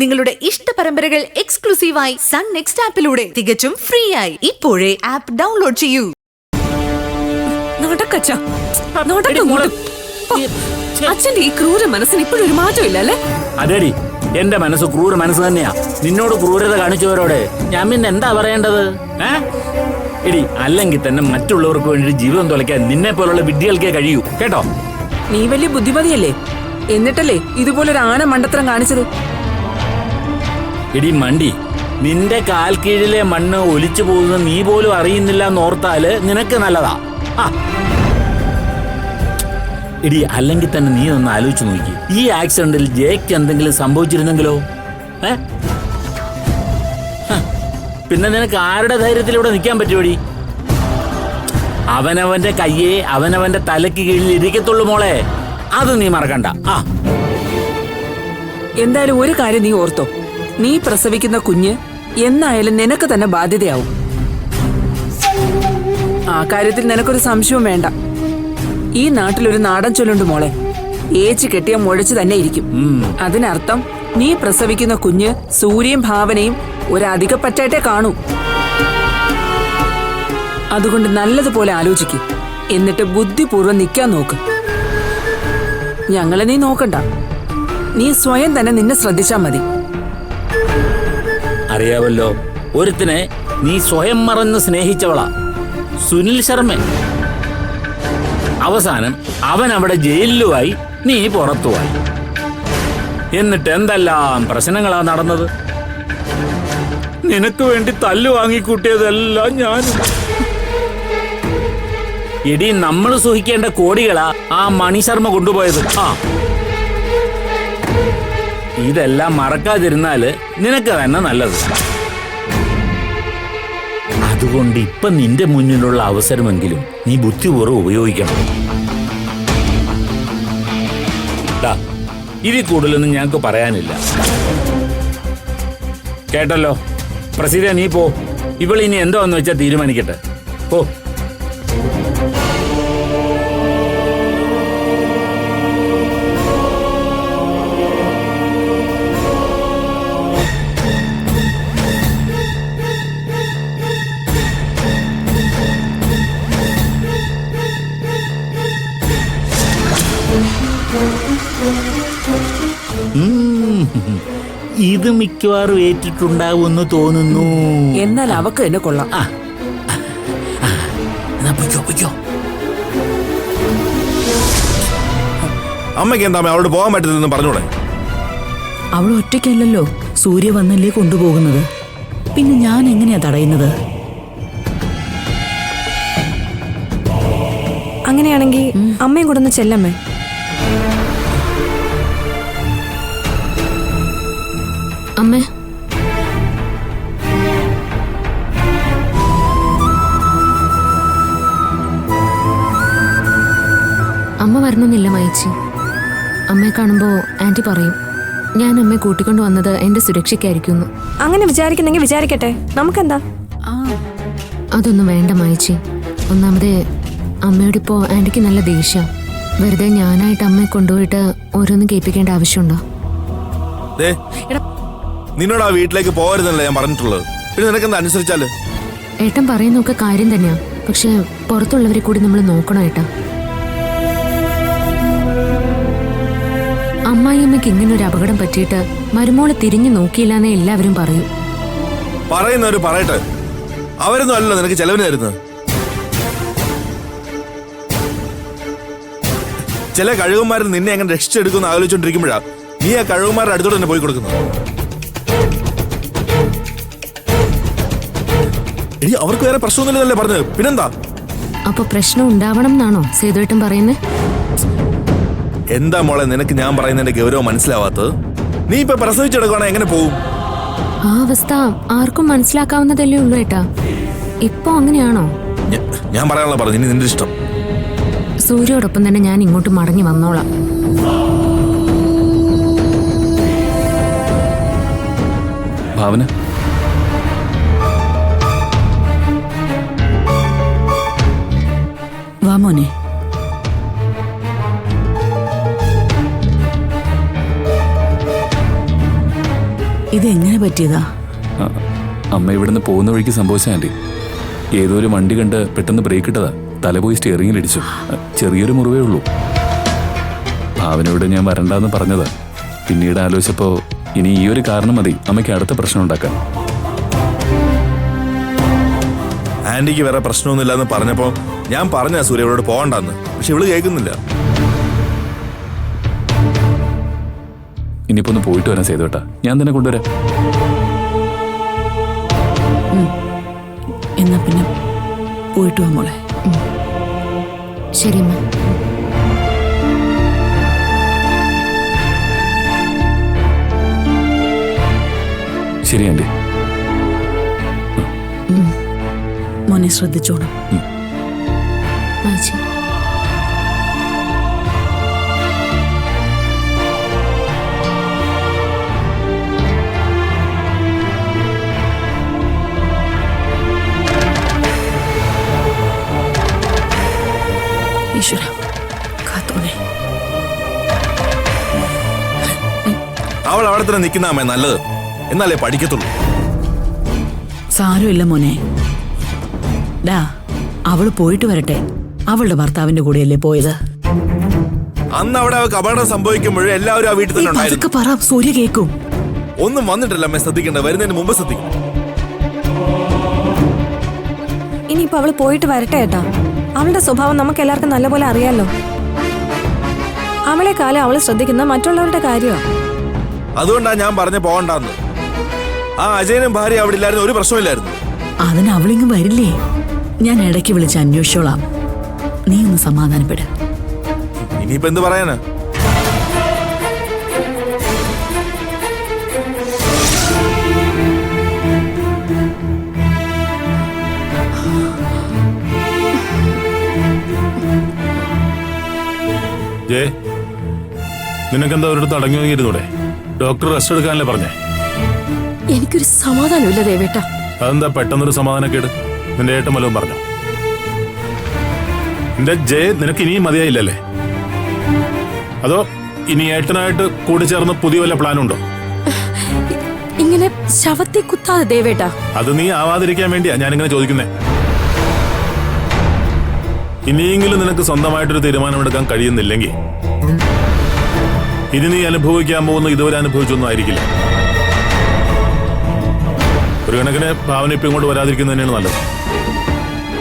നിങ്ങളുടെ ഇഷ്ട പരമ്പരകൾ എക്സ്ക്ലൂസീവായി സൺ നെക്സ്റ്റ് ആപ്പിലൂടെ തികച്ചും ഫ്രീ ആയി ഇപ്പോഴേ ആപ്പ് ഡൗൺലോഡ് ചെയ്യൂ. അച്ഛന്റെ ഈ ക്രൂര മനസ്സിന് ഇപ്പോഴും ഒരു മാറ്റമില്ല അല്ലേ? അതെടി, എന്റെ മനസ്സ് ക്രൂര മനസ്സ് തന്നെയാ. നിന്നോട് ക്രൂരത കാണിച്ചവരോട് ഞാൻ പിന്നെ എന്താ പറയേണ്ടത്? എടി, അല്ലെങ്കിൽ തന്നെ മറ്റുള്ളവർക്ക് വേണ്ടി ജീവിതം തുലയ്ക്കാൻ നിന്നെ പോലുള്ള വിഡ്ഢികൾക്കേ കഴിയൂ കേട്ടോ. നീ വലിയ ബുദ്ധിമതിയല്ലേ, എന്നിട്ടല്ലേ ഇതുപോലൊരു ആന മണ്ടത്തരം കാണിച്ചത്? എടി മണ്ടി, നിന്റെ കാൽ കീഴിലെ മണ്ണ് ഒലിച്ചു പോകുന്നത് നീ പോലും അറിയുന്നില്ല എന്നോർത്താല് നിനക്ക് നല്ലതാ. എടി, അല്ലെങ്കിൽ തന്നെ നീ ഒന്ന് ആലോചിച്ച് നോക്കി, ഈ ആക്സിഡന്റിൽ ജയക്ക് എന്തെങ്കിലും സംഭവിച്ചിരുന്നെങ്കിലോ? പിന്നെ നിനക്ക് ആരുടെ ധൈര്യത്തിലൂടെ നിൽക്കാൻ പറ്റുമോടി? അവനവന്റെ കയ്യെ അവനവന്റെ തലക്ക് കീഴിൽ ഇരിക്കത്തുള്ളൂ മോളെ, അത് നീ മറക്കണ്ട. എന്തായാലും ഒരു കാര്യം നീ ഓർത്തോ, നീ പ്രസവിക്കുന്ന കുഞ്ഞ് എന്നായാലും നിനക്ക് തന്നെ ബാധ്യതയാവും. ആ കാര്യത്തിൽ നിനക്കൊരു സംശയവും വേണ്ട. ഈ നാട്ടിലൊരു നാടൻ ചൊല്ലുണ്ട് മോളെ, ഏച്ച് കെട്ടിയ മുഴച്ചു തന്നെ ഇരിക്കും. അതിനർത്ഥം നീ പ്രസവിക്കുന്ന കുഞ്ഞ് സൂര്യയും ഭാവനയും ഒരധിക പറ്റായിട്ടേ കാണൂ. അതുകൊണ്ട് നല്ലതുപോലെ ആലോചിക്കും, എന്നിട്ട് ബുദ്ധിപൂർവ്വം നിൽക്കാൻ നോക്ക്. ഞങ്ങളെ നീ നോക്കണ്ട, നീ സ്വയം തന്നെ നിന്നെ ശ്രദ്ധിച്ചാ മതി. അറിയാവല്ലോ, ഒരുത്തിനെ നീ സ്വയം മറന്ന് സ്നേഹിച്ചവളാ, സുനിൽ ശർമ്മ. അവസാനം അവൻ അവിടെ ജയിലിലുമായി, നീ പുറത്തുമായി. എന്നിട്ട് എന്തെല്ലാം പ്രശ്നങ്ങളാ നടന്നത്. നിനക്ക് വേണ്ടി തല്ലു വാങ്ങിക്കൂട്ടിയതെല്ലാം ഞാനും. എടി, നമ്മൾ സുഖിക്കേണ്ട കോടികളാ ആ മണി ശർമ്മ കൊണ്ടുപോയത്. ഇതെല്ലാം മറക്കാതിരുന്നാല് നിനക്ക് തന്നെ നല്ലത്. അതുകൊണ്ട് ഇപ്പൊ നിന്റെ മുന്നിലുള്ള അവസരമെങ്കിലും നീ ബുദ്ധിപൂർവ്വം ഉപയോഗിക്കണം. ഇതിൽ കൂടുതലൊന്നും ഞങ്ങൾക്ക് പറയാനില്ല, കേട്ടല്ലോ. പ്രസീത, നീ പോ. ഇവളിനി എന്തോന്ന് വെച്ചാൽ തീരുമാനിക്കട്ടെ. പോ. ഇത് മിക്കവാറും ഏറ്റിട്ടുണ്ടാവുമെന്ന് തോന്നുന്നു. എന്നാൽ അവക്ക് എന്നെ കൊള്ളാം. അമ്മയ്ക്ക് എന്താ അവളോട് പോകാൻ പറ്റില്ലെന്ന് പറഞ്ഞൂടെ? അവൾ ഒറ്റയ്ക്കല്ലല്ലോ സൂര്യ വന്നല്ലേ കൊണ്ടുപോകുന്നത്. പിന്നെ ഞാൻ എങ്ങനെയാ തടയുന്നത്? അങ്ങനെയാണെങ്കിൽ അമ്മയും കൂടെ ഒന്ന് ചെല്ലമ്മേ. അമ്മേ, അമ്മ വരണമെന്നില്ല മൈച്ചി. അമ്മയെ കാണുമ്പോ ആന്റി പറയും ഞാൻ അമ്മയെ കൂട്ടിക്കൊണ്ടു വന്നത് എന്റെ സുരക്ഷയ്ക്കായിരിക്കുന്നു. അങ്ങനെ വിചാരിക്കുന്നെങ്കിൽ വിചാരിക്കട്ടെ, നമുക്കെന്താ? അതൊന്നും വേണ്ട മൈച്ചി. ഒന്നാമതേ അമ്മയോടിപ്പോ ആന്റിക്ക് നല്ല ദേഷ്യം. വെറുതെ ഞാനായിട്ട് അമ്മയെ കൊണ്ടുപോയിട്ട് ഓരോന്നും കേൾപ്പിക്കേണ്ട ആവശ്യമുണ്ടോ? നിന്നോട് ആ വീട്ടിലേക്ക് പോകരുതല്ലേ ഞാൻ പറഞ്ഞിട്ടുള്ളത്. പിന്നെ നിനക്കെന്താ അനുസരിച്ചാല്? ഏട്ടൻ പറയുന്നൊക്കെ കാര്യം തന്നെയാ, പക്ഷെ പുറത്തുള്ളവരെ കൂടി നമ്മൾ നോക്കണം ഏട്ടാ. അമ്മായിയമ്മയ്ക്ക് ഇങ്ങനെ ഒരു അപകടം പറ്റിയിട്ട് മരുമോളെ തിരിഞ്ഞു നോക്കിയില്ലാന്നേ എല്ലാവരും പറയും. പറയുന്നവര് പറയട്ടെ, അവരൊന്നും അല്ലല്ലോ നിനക്ക് ചെലവിന് തരുന്നത്. ചില കഴുകന്മാർ നിന്നെ എങ്ങനെ രക്ഷിച്ചെടുക്കുമെന്ന് ആലോചിച്ചോണ്ടിരിക്കുമ്പോഴാ നീ ആ കഴുകന്മാരുടെ അടുത്തോടെ തന്നെ പോയി കൊടുക്കുന്നത്. അവർക്ക് വേറെ പ്രശ്നമൊന്നുമില്ലല്ലേ പറഞ്ഞത്, പിന്നെന്താ? അപ്പൊ പ്രശ്നം ഉണ്ടാവണം എന്നാണോ സേതുവേട്ടൻ പറയുന്നത്? എന്താ മോളെ നിനക്ക് ഞാൻ പറയുന്നതിന്റെ ഗൗരവം മനസ്സിലാവാത്തത്? നീ ഇപ്പൊ പ്രസവിച്ചെടുക്കുകയാണെ എങ്ങനെ പോവും? ആ അവസ്ഥ ആർക്കും മനസ്സിലാക്കാവുന്നതല്ലേ ഉള്ളൂ ഏട്ടാ. ഇപ്പൊ അങ്ങനെയാണോ? ഞാൻ പറയാനുള്ള പറഞ്ഞു, ഇനി നിന്റെ ഇഷ്ടം. സൂര്യോടൊപ്പം തന്നെ ഞാൻ ഇങ്ങോട്ട് മടങ്ങി വന്നോളാം. ഭാവന, വാ മോനെ. ഇതെങ്ങനെ പറ്റിയതാ? അമ്മ ഇവിടുന്ന് പോകുന്ന വഴിക്ക് സംഭവിച്ച ആൻറ്റി. ഏതോ ഒരു വണ്ടി കണ്ട് പെട്ടെന്ന് ബ്രേക്ക് ഇട്ടതാ. തലപോയി സ്റ്റിയറിംഗിലിടിച്ചു. ചെറിയൊരു മുറിവേ ഉള്ളൂ. ഭാവനയോട് ഞാൻ വരണ്ടെന്ന് പറഞ്ഞതാ. പിന്നീട് ആലോചിച്ചപ്പോ ഇനി ഈ ഒരു കാരണം മതി അമ്മയ്ക്ക് അടുത്ത പ്രശ്നം ഉണ്ടാക്കാൻ. ആന്റിക്ക് വേറെ പ്രശ്നമൊന്നുമില്ല എന്ന് പറഞ്ഞപ്പോ ഞാൻ പറഞ്ഞ സൂര്യ ഇവളോട് പോകണ്ടെന്ന്. പക്ഷെ ഇവള് കേൾക്കുന്നില്ല. ഇനിയിപ്പോ ഒന്ന് പോയിട്ട് വരാൻ സേതുവേട്ടാ. ഞാൻ തന്നെ കൊണ്ടുവരാം. എന്നാ പിന്നെ പോയിട്ട് വാ മോളെ. ശരി അമ്മ. ശരി ആൻറ്റി. മോനെ ശ്രദ്ധിച്ചോണം. മാച്ചി. ഈശ്വര കാത്തോണേ. അവൾ അവിടെ തന്നെ നിൽക്കുന്ന അമ്മ നല്ലത്. എന്നാലേ പഠിക്കത്തുള്ളൂ. സാരമില്ല മോനെ. ഡാ, അവള് പോയിട്ട് വരട്ടെ. അവളുടെ ഭർത്താവിന്റെ കൂടെയല്ലേ പോയത്? അന്ന് അവിടെ അവൾക്ക് അപകടം സംഭവിക്കുമ്പോഴേ എല്ലാവരും ആ വീട്ടിൽ തന്നെ ഉണ്ടായിരുന്നു. അതൊക്കെ പറ, സൂര്യ കേക്കും. ഒന്നും വന്നിട്ടില്ല അമ്മ. ശ്രദ്ധിക്കണ്ട. വരുന്നതിന് മുമ്പ് ശ്രദ്ധിക്കണം. ഇനിയിപ്പോ അവള് പോയിട്ട് വരട്ടെ ഏട്ടാ. അവളുടെ സ്വഭാവം നമുക്ക് എല്ലാവർക്കും നല്ലപോലെ അറിയാലോ. അവളെ കാലം അവള് ശ്രദ്ധിക്കുന്ന മറ്റുള്ളവരുടെ കാര്യമാണ്. അതുകൊണ്ടാണ് ഞാൻ പറഞ്ഞ പോകണ്ടെന്ന്. ആ അജയനും ഭാര്യ അവിടെ ഇല്ലായിരുന്നു, ഒരു പ്രശ്നമില്ലായിരുന്നു. അതിന് അവളിങ്ങ് വരില്ലേ? ഞാൻ ഇടയ്ക്ക് വിളിച്ച് അന്വേഷിച്ചോളാം. നീ ഒന്ന് സമാധാനപ്പെട്. ഇനിയിപ്പോ എന്ത് പറയാനാ? ജയ്, നിനക്കെന്താ ഒരിടത്ത് അടങ്ങി വാങ്ങിയിരുന്നൂടെ? ഡോക്ടർ റെസ്റ്റ് എടുക്കാനല്ലേ പറഞ്ഞേ? എനിക്കൊരു സമാധാനമില്ല ദേവേട്ട. അതെന്താ പെട്ടെന്നൊരു സമാധാനക്കേട്? നിന്റെ ഏട്ടൻ വല്ലതും പറഞ്ഞോ? എന്റെ ജയ്, നിനക്ക് ഇനിയും മതിയായില്ലല്ലേ? അതോ ഇനി ഏട്ടനായിട്ട് കൂടി ചേർന്ന് പുതിയ വല്ല പ്ലാനുണ്ടോ? ഇങ്ങനെ ശവത്തെ കുത്താതെ ദേവേട്ട. അത് നീ ആവാതിരിക്കാൻ വേണ്ടിയാ ഞാനിങ്ങനെ ചോദിക്കുന്നേ. ഇനിയെങ്കിലും നിനക്ക് സ്വന്തമായിട്ടൊരു തീരുമാനമെടുക്കാൻ കഴിയുന്നില്ലെങ്കിൽ ഇനി നീ അനുഭവിക്കാൻ പോകുന്ന ഇതുവരെ അനുഭവിച്ചൊന്നും ആയിരിക്കില്ല. ഒരു കണക്കിന് ഭാവന ഇപ്പം ഇങ്ങോട്ട് വരാതിരിക്കുന്നത് തന്നെയാണ് നല്ലത്.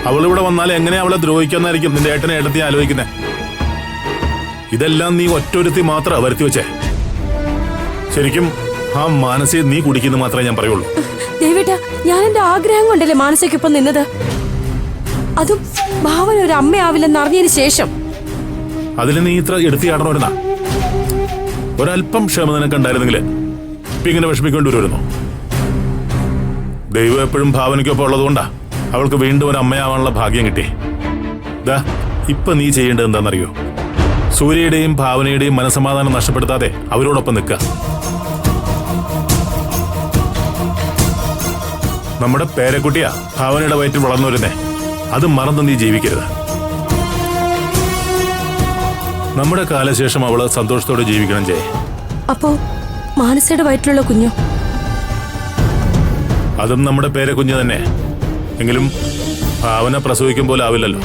അവളിവിടെ വന്നാൽ എങ്ങനെ അവളെ ദ്രോഹിക്കാന്നായിരിക്കും നിന്റെ ഏട്ടനെ ഏട്ടത്തി ആലോചിക്കുന്നത്. ഇതെല്ലാം നീ ഒറ്റൊരുത്തി മാത്രം വരുത്തി വെച്ചേ. ശരിക്കും ആ മാനസയെ നീ കുടിക്കുന്നു മാത്രമേ ഞാൻ പറയുള്ളൂ. ദേവേട്ട, ഞാൻ എന്റെ ആഗ്രഹം കൊണ്ടല്ലേ മാനസയ്ക്കൊപ്പം നിന്നത്. അതും ഭാവന ഒരു അമ്മയാവില്ലെന്ന് അറിഞ്ഞതിന് ശേഷം. അതിൽ നീ ഇത്ര എടുത്തിയാടണമായിരുന്നാ? ഒരല്പം ക്ഷമ നിനക്കുണ്ടായിരുന്നെങ്കിൽ ഇപ്പൊ ഇങ്ങനെ വിഷമിക്കേണ്ടി വരുമായിരുന്നു. ദൈവം എപ്പോഴും ഭാവനയ്ക്കൊപ്പം ഉള്ളതുകൊണ്ടാ അവൾക്ക് വീണ്ടും ഒരു അമ്മയാവാനുള്ള ഭാഗ്യം കിട്ടി. ദാ ഇപ്പൊ നീ ചെയ്യേണ്ടത് എന്താണെന്നറിയോ? സൂര്യയുടെയും ഭാവനയുടെയും മനസമാധാനം നഷ്ടപ്പെടുത്താതെ അവരോടൊപ്പം നിൽക്കുക. നമ്മുടെ പേരക്കുട്ടിയാ ഭാവനയുടെ വയറ്റിൽ വളർന്നു വരുന്നേ. അത് മറന്ന് നീ ജീവിക്കരുത്. നമ്മുടെ കാലശേഷം അവള് സന്തോഷത്തോടെ ജീവിക്കണം ചെയ്യേ. അപ്പോ മാനസയുടെ വയറ്റിലുള്ള കുഞ്ഞോ? അതും നമ്മുടെ പേരക്കുഞ്ഞ് തന്നെ. എങ്കിലും ഭാവന പ്രസവിക്കും പോലെ ആവില്ലല്ലോ.